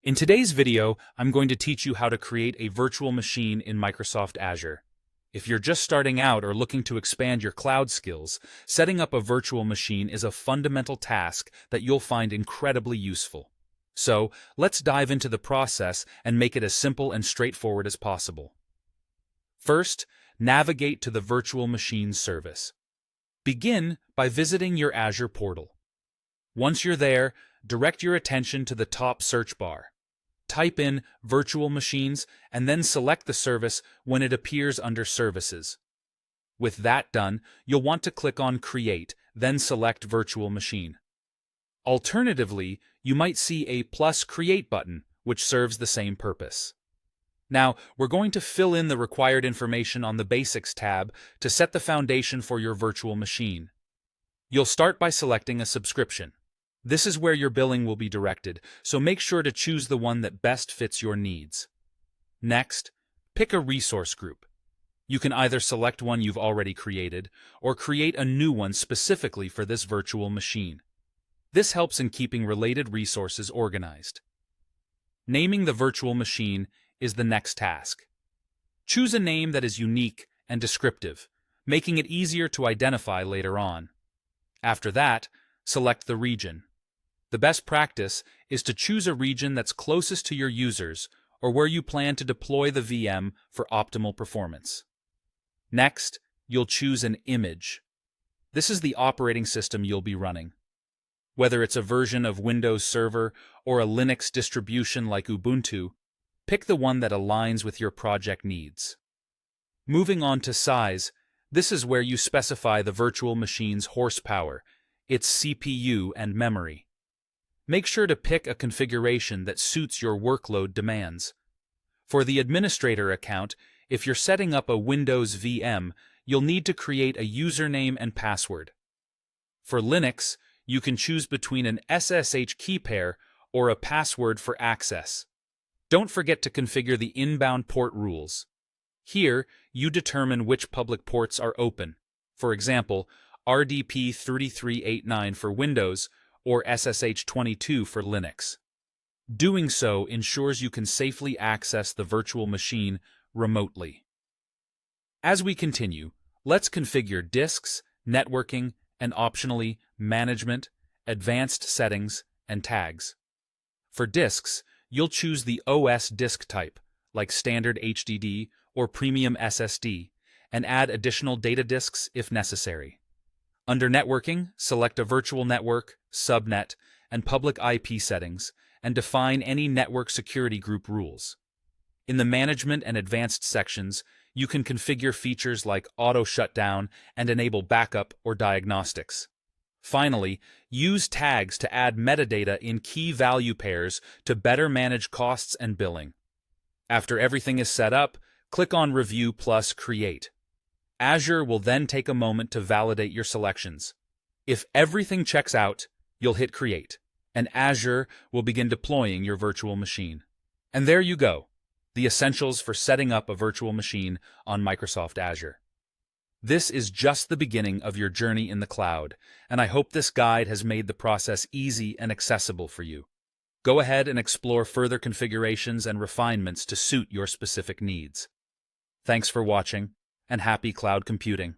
In today's video, I'm going to teach you how to create a virtual machine in Microsoft Azure. If you're just starting out or looking to expand your cloud skills, setting up a virtual machine is a fundamental task that you'll find incredibly useful. So, let's dive into the process and make it as simple and straightforward as possible. First, navigate to the Virtual Machine service. Begin by visiting your Azure portal. Once you're there, direct your attention to the top search bar. Type in Virtual Machines and then select the service when it appears under Services. With that done, you'll want to click on Create, then select Virtual Machine. Alternatively, you might see a +Create button, which serves the same purpose. Now, we're going to fill in the required information on the Basics tab to set the foundation for your virtual machine. You'll start by selecting a subscription. This is where your billing will be directed, so make sure to choose the one that best fits your needs. Next, pick a resource group. You can either select one you've already created, or create a new one specifically for this virtual machine. This helps in keeping related resources organized. Naming the virtual machine is the next task. Choose a name that is unique and descriptive, making it easier to identify later on. After that, select the region. The best practice is to choose a region that's closest to your users or where you plan to deploy the VM for optimal performance. Next, you'll choose an image. This is the operating system you'll be running. Whether it's a version of Windows Server or a Linux distribution like Ubuntu, pick the one that aligns with your project needs. Moving on to size, this is where you specify the virtual machine's horsepower, its CPU and memory. Make sure to pick a configuration that suits your workload demands. For the administrator account, if you're setting up a Windows VM, you'll need to create a username and password. For Linux, you can choose between an SSH key pair or a password for access. Don't forget to configure the inbound port rules. Here, you determine which public ports are open. For example, RDP 3389 for Windows or SSH 22 for Linux. Doing so ensures you can safely access the virtual machine remotely. As we continue, let's configure disks, networking, and optionally, management, advanced settings, and tags. For disks, you'll choose the OS disk type, like standard HDD or premium SSD, and add additional data disks if necessary. Under networking, select a virtual network, subnet, and public IP settings, and define any network security group rules. In the management and advanced sections, you can configure features like auto shutdown and enable backup or diagnostics. Finally, use tags to add metadata in key value pairs to better manage costs and billing. After everything is set up, click on Review plus Create. Azure will then take a moment to validate your selections. If everything checks out, you'll hit Create, and Azure will begin deploying your virtual machine. And there you go, the essentials for setting up a virtual machine on Microsoft Azure. This is just the beginning of your journey in the cloud, and I hope this guide has made the process easy and accessible for you. Go ahead and explore further configurations and refinements to suit your specific needs. Thanks for watching, and happy cloud computing.